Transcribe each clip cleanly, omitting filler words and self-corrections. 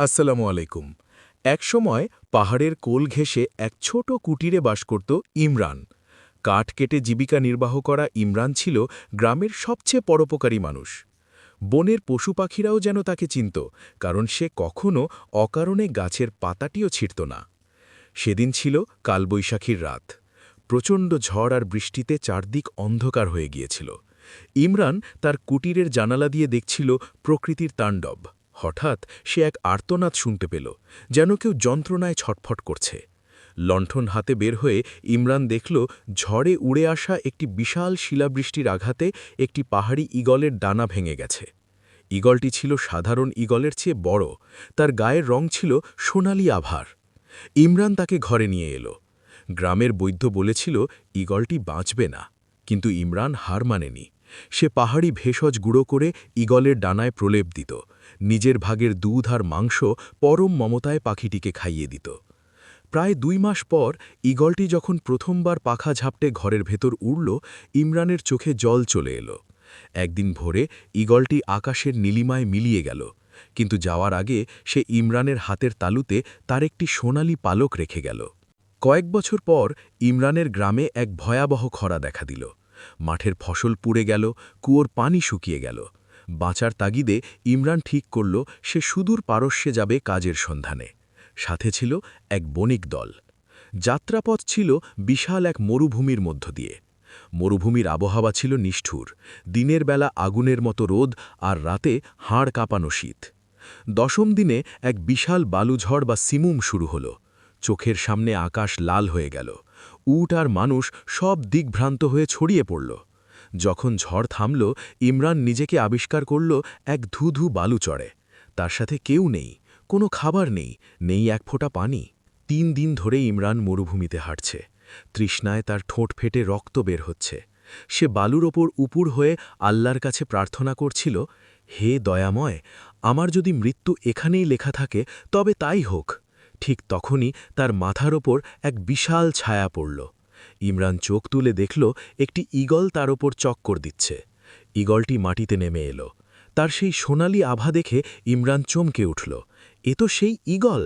আসসালামু আলাইকুম। একসময় পাহাড়ের কোল ঘেঁষে এক ছোট কুটিরে বাস করত ইমরান। কাঠ কেটে জীবিকা নির্বাহ করা ইমরান ছিল গ্রামের সবচেয়ে পরোপকারী মানুষ। বনের পশু পাখিরাও যেন তাকে চিনত, কারণ সে কখনো অকারণে গাছের পাতাটিও ছিঁড়ত না। সেদিন ছিল কালবৈশাখীর রাত। প্রচণ্ড ঝড় আর বৃষ্টিতে চারদিক অন্ধকার হয়ে গিয়েছিল। ইমরান তার কুটিরের জানালা দিয়ে দেখছিল প্রকৃতির তাণ্ডব। হঠাৎ সে এক আর্তনাদ শুনতে পেল, যেন কেউ যন্ত্রণায় ছটফট করছে। লণ্ঠন হাতে বের হয়ে ইমরান দেখল ঝড়ে উড়ে আসা একটি বিশাল শিলাবৃষ্টির আঘাতে একটি পাহাড়ি ঈগলের ডানা ভেঙে গেছে। ঈগলটি ছিল সাধারণ ঈগলের চেয়ে বড়, তার গায়ের রং ছিল সোনালি আভার। ইমরান তাকে ঘরে নিয়ে এলো। গ্রামের বৈদ্য বলেছিল ঈগলটি বাঁচবে না, কিন্তু ইমরান হার মানেনি। সে পাহাড়ি ভেষজ গুঁড়ো করে ঈগলের ডানায় প্রলেপ দিত, নিজের ভাগের দুধ আর মাংস পরম মমতায় পাখিটিকে খাইয়ে দিত। প্রায় 2 মাস পর ঈগলটি যখন প্রথমবার পাখা ঝাপটে ঘরের ভেতর উড়ল, ইমরানের চোখে জল চলে এলো। একদিন ভোরে ঈগলটি আকাশের নীলিমায় মিলিয়ে গেল, কিন্তু যাওয়ার আগে সে ইমরানের হাতের তালুতে তার একটি সোনালি পালক রেখে গেল। কয়েক বছর পর ইমরানের গ্রামে এক ভয়াবহ খরা দেখা দিল। মাঠের ফসল পুড়ে গেল, কুয়োর পানি শুকিয়ে গেল। বাঁচার তাগিদে ইমরান ঠিক করল সে সুদূর পারস্যে যাবে কাজের সন্ধানে। সাথে ছিল এক বণিক দল। যাত্রাপথ ছিল বিশাল এক মরুভূমির মধ্য দিয়ে। মরুভূমির আবহাওয়া ছিল নিষ্ঠুর, দিনের বেলা আগুনের মতো রোদ আর রাতে হাড় কাঁপানো শীত। 10ম দিনে এক বিশাল বালুঝড় বা সিমুম শুরু হলো। চোখের সামনে আকাশ লাল হয়ে গেল। উট আর মানুষ সব দিকভ্রান্ত হয়ে ছড়িয়ে পড়ল। যখন ঝড় থামল, ইমরান নিজেকে আবিষ্কার করল এক ধুধু বালুচরে। তার সাথে কেউ নেই, কোনো খাবার নেই, নেই এক ফোঁটা পানি। 3 দিন ধরে ইমরান মরুভূমিতে হাঁটছে। তৃষ্ণায় তার ঠোঁট ফেটে রক্ত বের হচ্ছে। সে বালুর ওপর উপুড় হয়ে আল্লাহর কাছে প্রার্থনা করছিল, হে দয়াময়, আমার যদি মৃত্যু এখানেই লেখা থাকে তবে তাই হোক। ঠিক তখনই তার মাথার ওপর এক বিশাল ছায়া পড়ল। ইমরান চোখ তুলে দেখল একটি ঈগল তার ওপর চক্কর দিচ্ছে। ঈগলটি মাটিতে নেমে এলো। তার সেই সোনালি আভা দেখে ইমরান চমকে উঠল। এ তো সেই ঈগল!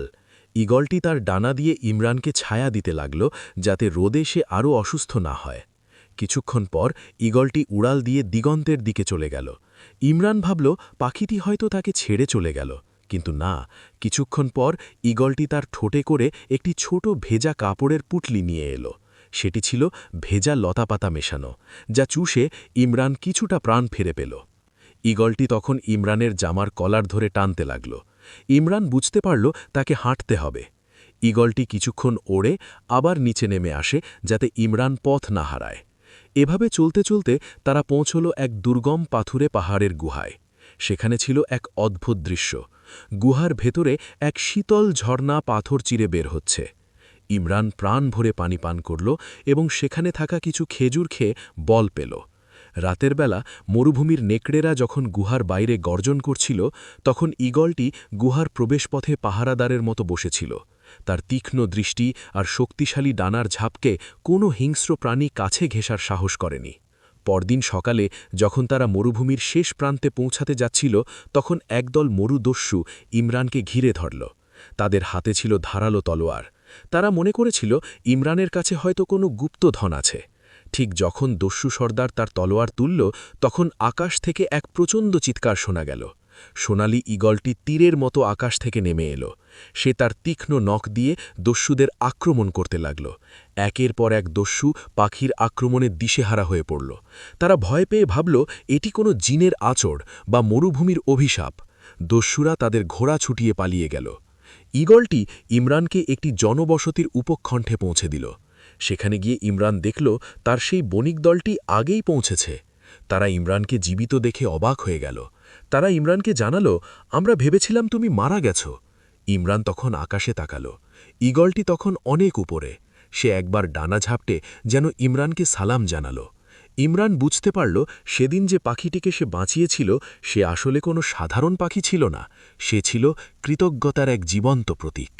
ঈগলটি তার ডানা দিয়ে ইমরানকে ছায়া দিতে লাগল, যাতে রোদে সে আরও অসুস্থ না হয়। কিছুক্ষণ পর ঈগলটি উড়াল দিয়ে দিগন্তের দিকে চলে গেল। ইমরান ভাবল পাখিটি হয়তো তাকে ছেড়ে চলে গেল, কিন্তু না। কিছুক্ষণ পর ঈগলটি তার ঠোঁটে করে একটি ছোট ভেজা কাপড়ের পুটলি নিয়ে এলো। সেটি ছিল ভেজা লতাপাতা মেশানো, যা চুষে ইমরান কিছুটা প্রাণ ফিরে পেল। ঈগলটি তখন ইমরানের জামার কলার ধরে টানতে লাগল। ইমরান বুঝতে পারল তাকে হাঁটতে হবে। ঈগলটি কিছুক্ষণ ওড়ে আবার নিচে নেমে আসে, যাতে ইমরান পথ না হারায়। এভাবে চলতে চলতে তারা পৌঁছল এক দুর্গম পাথুরে পাহাড়ের গুহায়। সেখানে ছিল এক অদ্ভুত দৃশ্য। গুহার ভেতরে এক শীতল ঝর্ণা পাথর চিরে বের হচ্ছে। ইমরান প্রাণ ভরে পানি পান করল এবং সেখানে থাকা কিছু খেজুর খেয়ে বল পেল। রাতের বেলা মরুভূমির নেকড়েরা যখন গুহার বাইরে গর্জন করছিল, তখন ঈগলটি গুহার প্রবেশপথে পাহারাদারের মতো বসেছিল। তার তীক্ষ্ণ দৃষ্টি আর শক্তিশালী ডানার ঝাপকে কোনো হিংস্র প্রাণী কাছে ঘেঁষার সাহস করেনি। পরদিন সকালে যখন তারা মরুভূমির শেষ প্রান্তে পৌঁছাতে যাচ্ছিল, তখন একদল মরুদস্যু ইমরানকে ঘিরে ধরল। তাদের হাতে ছিল ধারালো তলোয়ার। তারা মনে করেছিল ইমরানের কাছে হয়তো কোনো গুপ্তধন আছে। ঠিক যখন দস্যু সর্দার তার তলোয়ার তুলল, তখন আকাশ থেকে এক প্রচণ্ড চিৎকার শোনা গেল। সোনালি ঈগলটি তীরের মতো আকাশ থেকে নেমে এলো। সে তার তীক্ষ্ণ নখ দিয়ে দস্যুদের আক্রমণ করতে লাগল। একের পর এক দস্যু পাখির আক্রমণে দিশেহারা হয়ে পড়ল। তারা ভয় পেয়ে ভাবল এটি কোনো জিনের আঁচড় বা মরুভূমির অভিশাপ। দস্যুরা তাদের ঘোড়া ছুটিয়ে পালিয়ে গেল। ঈগলটি ইমরানকে একটি জনবসতির উপকণ্ঠে পৌঁছে দিল। সেখানে গিয়ে ইমরান দেখল তার সেই বণিক দলটি আগেই পৌঁছেছে। তারা ইমরানকে জীবিত দেখে অবাক হয়ে গেল। তারা ইমরানকে জানালো, আমরা ভেবেছিলাম তুমি মারা গেছ। ইমরান তখন আকাশে তাকাল। ঈগলটি তখন অনেক উপরে। সে একবার ডানা ঝাপটে যেন ইমরানকে সালাম জানালো। ইমরান বুঝতে পারল সেদিন যে পাখিটিকে সে বাঁচিয়েছিল সে আসলে কোনো সাধারণ পাখি ছিল না, সে ছিল কৃতজ্ঞতার এক জীবন্ত প্রতীক।